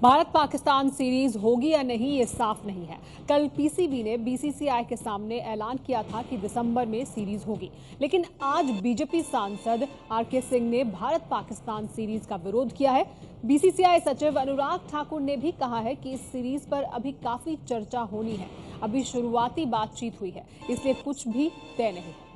Bharat Pakistan series होगी या नहीं ये साफ नहीं है। कल पीसीबी ने बीसीसीआई के सामने ऐलान किया था कि दिसंबर में सीरीज होगी, लेकिन आज बीजेपी सांसद आरके सिंह ने भारत पाकिस्तान सीरीज का विरोध किया है। बीसीसीआई सचिव अनुराग ठाकुर ने भी कहा है कि इस सीरीज पर अभी काफी चर्चा होनी है, अभी शुरुआती बातचीत हुई है, इसलिए कुछ भी तय नहीं है।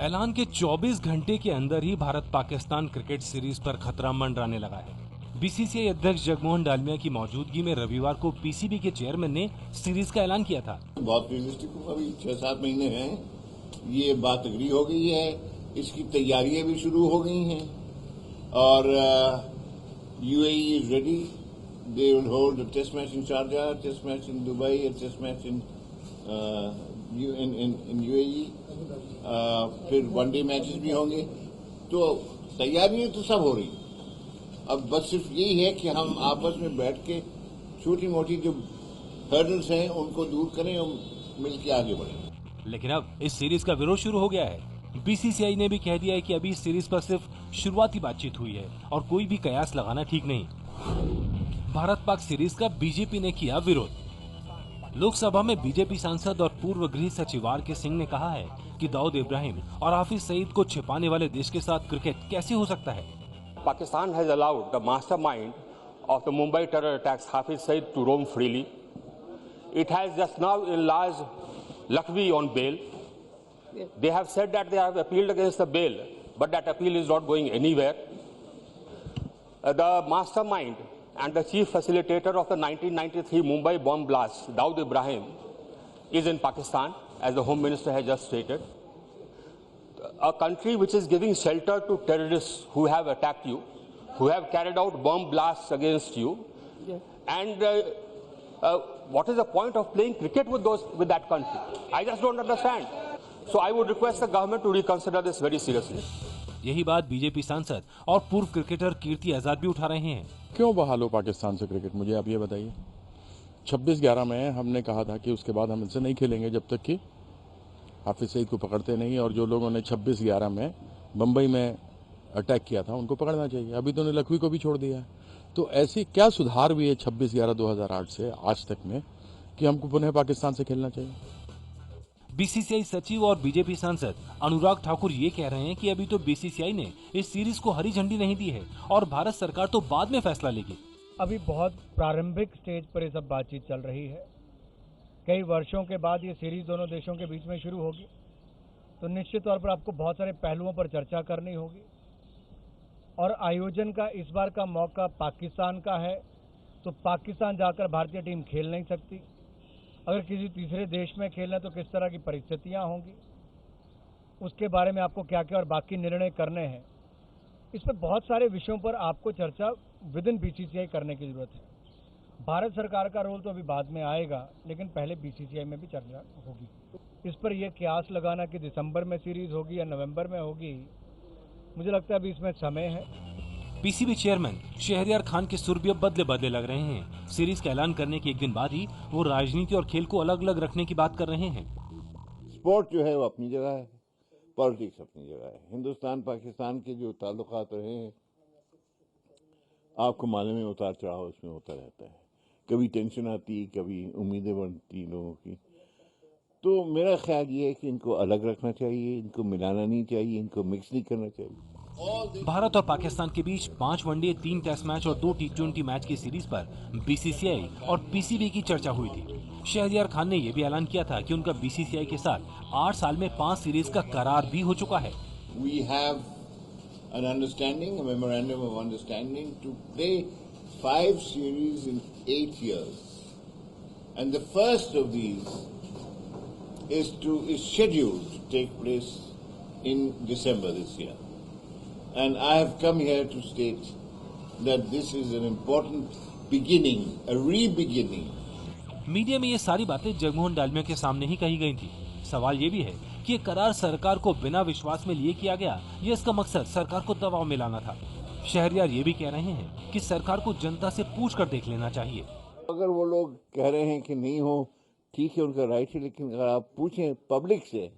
ऐलान के 24 घंटे के अंदर ही भारत पाकिस्तान क्रिकेट सीरीज पर खतरा मंडराने लगा है। बीसीसीआई अध्यक्ष जगमोहन डालमिया की मौजूदगी में रविवार को पीसीबी के चेयरमैन ने सीरीज का ऐलान किया था। बहुत रियलिस्टिक, अभी 6-7 महीने हैं, ये बात अग्री हो गई है, इसकी तैयारियां भी शुरू हो गई हैं और UAE is ready. They will hold a test match in Sharjah, test match in Dubai, test match in UAE, फिर वनडे मैचेस भी होंगे। तो तैयारियां तो सब हो रही, अब बस सिर्फ यही है कि हम आपस में बैठ के छोटी मोटी जो हर्डल्स हैं उनको दूर करें और मिलकर आगे बढ़ें। लेकिन अब इस सीरीज का विरोध शुरू हो गया है। बीसीसीआई ने भी कह दिया है कि अभी इस सीरीज पर सिर्फ शुरुआती बातचीत हुई है और कोई भी कयास लगाना ठीक नहीं। भारत पाक सीरीज का बीजेपी ने किया विरोध। लोकसभा में बीजेपी सांसद और पूर्व गृह सचिव आरके सिंह ने कहा है कि दाऊद इब्राहिम और हाफिज सईद को छिपाने वाले देश के साथ क्रिकेट कैसे हो सकता है। Pakistan has allowed the mastermind of the Mumbai terror attacks, Hafiz Saeed, to roam freely. It has just now enlarged Lakhvi on bail. They have said that they have appealed against the bail, but that appeal is not going anywhere. The mastermind and the chief facilitator of the 1993 Mumbai bomb blast, Dawood Ibrahim, is in Pakistan, as the Home Minister has just stated. A country which is giving shelter to terrorists who have attacked you, who have carried out bomb blasts against you, and what is the point of playing cricket with that country? I just don't understand. So I would request the government to reconsider this very seriously. यही बात BJP सांसद और पूर्व cricketer Kirti Azad भी उठा रहे हैं। क्यों बहाल हो पाकिस्तान से क्रिकेट, मुझे आप ये बताइए। 26/11 में हमने कहा था कि उसके बाद हम इनसे नहीं खेलेंगे जब तक कि हाफिज सईद को पकड़ते नहीं, और जो लोगों ने 26/11 में बम्बई में अटैक किया था उनको पकड़ना चाहिए। अभी तो उन्होंने लखवी को भी छोड़ दिया है। तो ऐसी क्या सुधार हुई है 26/11/2008 से आज तक में कि हमको पुनः पाकिस्तान से खेलना चाहिए। बीसीसीआई सचिव और बीजेपी सांसद अनुराग ठाकुर ये कह रहे हैं कि अभी तो बीसीसीआई ने इस सीरीज को हरी झंडी नहीं दी है और भारत सरकार तो बाद में फैसला लेगी। अभी बहुत प्रारंभिक स्टेज पर ये सब बातचीत चल रही है। कई वर्षों के बाद ये सीरीज दोनों देशों के बीच में शुरू होगी, तो निश्चित तौर पर आपको बहुत सारे पहलुओं पर चर्चा करनी होगी। और आयोजन का इस बार का मौका पाकिस्तान का है, तो पाकिस्तान जाकर भारतीय टीम खेल नहीं सकती। अगर किसी तीसरे देश में खेलना तो किस तरह की परिस्थितियां होंगी, उसके बारे में आपको क्या क्या और बाकी निर्णय करने हैं। इस पर बहुत सारे विषयों पर आपको चर्चा विद इन बीसीसीआई करने की जरूरत है। भारत सरकार का रोल तो अभी बाद में आएगा, लेकिन पहले बीसीसीआई में भी चर्चा होगी। इस पर यह कयास लगाना कि दिसंबर में सीरीज होगी या नवंबर में होगी, मुझे लगता है अभी इसमें समय है। पीसीबी चेयरमैन शहरयार खान के सुर भी अब बदले बदले लग रहे हैं। सीरीज का ऐलान करने के एक दिन बाद ही वो राजनीति और खेल को अलग अलग रखने की बात कर रहे हैं। स्पोर्ट जो है वो अपनी जगह है, पॉलिटिक्स अपनी जगह है। हिंदुस्तान पाकिस्तान के जो ताल्लुकात रहे हैं, आपको मालूम है, उतार चढ़ाव उसमें होता रहता है। कभी टेंशन आती, कभी उम्मीदें बढ़ती लोगों की। तो मेरा ख्याल ये है कि इनको अलग रखना चाहिए, इनको मिलाना नहीं चाहिए, इनको मिक्स नहीं करना चाहिए। भारत और पाकिस्तान के बीच 5 वनडे, 3 टेस्ट मैच और 2 T20 मैच की सीरीज पर बीसीसीआई और पीसीबी की चर्चा हुई थी। शहरयार खान ने यह भी ऐलान किया था कि उनका बीसीसीआई के साथ 8 साल में 5 सीरीज का करार भी हो चुका है। We have an understanding, a memorandum of understanding to play 5 series in 8 years, and the first of these is scheduled to take place in December this year. And I have come here to state that this is an important beginning, a re-beginning. Media में ये सारी बातें जगमोहन डालमिया के सामने ही कही गई थी। सवाल ये भी है कि ये करार सरकार को बिना विश्वास में लिए किया गया या इसका मकसद सरकार को दबाव में लाना था। शहरयार ये भी कह रहे हैं कि सरकार को जनता से पूछ कर देख लेना चाहिए। अगर वो लोग कह रहे हैं कि नहीं हो, ठीक है, उनका राइट है, लेकिन अगर आप पूछें पब्लिक से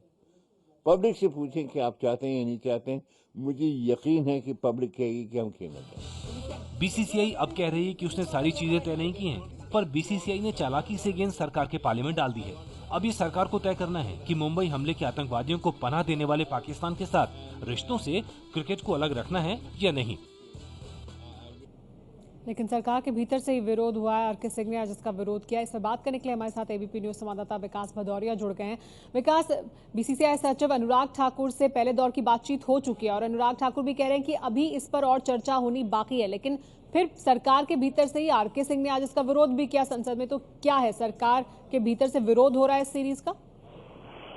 पब्लिक से पूछें कि आप चाहते हैं या नहीं चाहते हैं, मुझे यकीन है कि पब्लिक कहेगी कि हम खेलना चाहते हैं। बीसीसीआई अब कह रही है कि उसने सारी चीजें तय नहीं की हैं, पर बीसीसीआई ने चालाकी से गेंद सरकार के पाले में डाल दी है। अब ये सरकार को तय करना है कि मुंबई हमले के आतंकवादियों को पनाह देने वाले पाकिस्तान के साथ रिश्तों से क्रिकेट को अलग रखना है या नहीं। लेकिन सरकार के भीतर से ही विरोध हुआ है। आरके सिंह ने आज इसका विरोध किया। इस पर बात करने के लिए हमारे साथ एबीपी न्यूज संवाददाता विकास भदौरिया जुड़ गए हैं। विकास, बीसीसीआई सचिव अनुराग ठाकुर से पहले दौर की बातचीत हो चुकी है और अनुराग ठाकुर भी कह रहे हैं कि अभी इस पर और चर्चा होनी बाकी है, लेकिन फिर सरकार के भीतर से ही आरके सिंह ने आज इसका विरोध भी किया संसद में। तो क्या है, सरकार के भीतर से विरोध हो रहा है इस सीरीज का?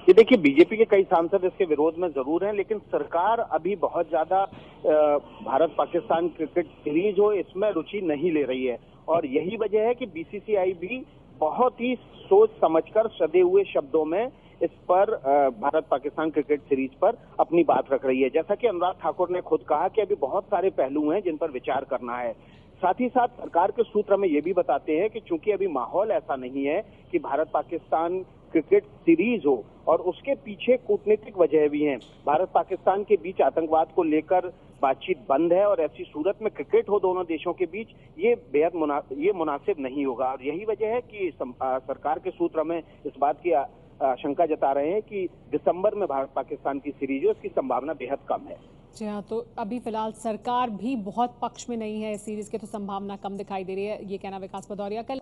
ये देखिए, बीजेपी के कई सांसद इसके विरोध में जरूर हैं, लेकिन सरकार अभी बहुत ज्यादा भारत पाकिस्तान क्रिकेट सीरीज हो इसमें रुचि नहीं ले रही है। और यही वजह है कि बीसीसीआई भी बहुत ही सोच समझकर सधे हुए शब्दों में इस पर भारत पाकिस्तान क्रिकेट सीरीज पर अपनी बात रख रही है। जैसा कि अनुराग ठाकुर ने खुद कहा कि अभी बहुत सारे पहलू हैं जिन पर विचार करना है। साथ ही साथ सरकार के सूत्र में ये भी बताते हैं कि चूंकि अभी माहौल ऐसा नहीं है कि भारत पाकिस्तान क्रिकेट सीरीज हो, और उसके पीछे कूटनीतिक वजह भी हैं। भारत पाकिस्तान के बीच आतंकवाद को लेकर बातचीत बंद है और ऐसी सूरत में क्रिकेट हो दोनों देशों के बीच ये मुनासिब नहीं होगा। और यही वजह है कि सरकार के सूत्र में इस बात की आशंका जता रहे हैं कि दिसंबर में भारत पाकिस्तान की सीरीज हो, इसकी संभावना बेहद कम है। जी हाँ, तो अभी फिलहाल सरकार भी बहुत पक्ष में नहीं है इस सीरीज के, तो संभावना कम दिखाई दे रही है, ये कहना विकास भदौरिया। कल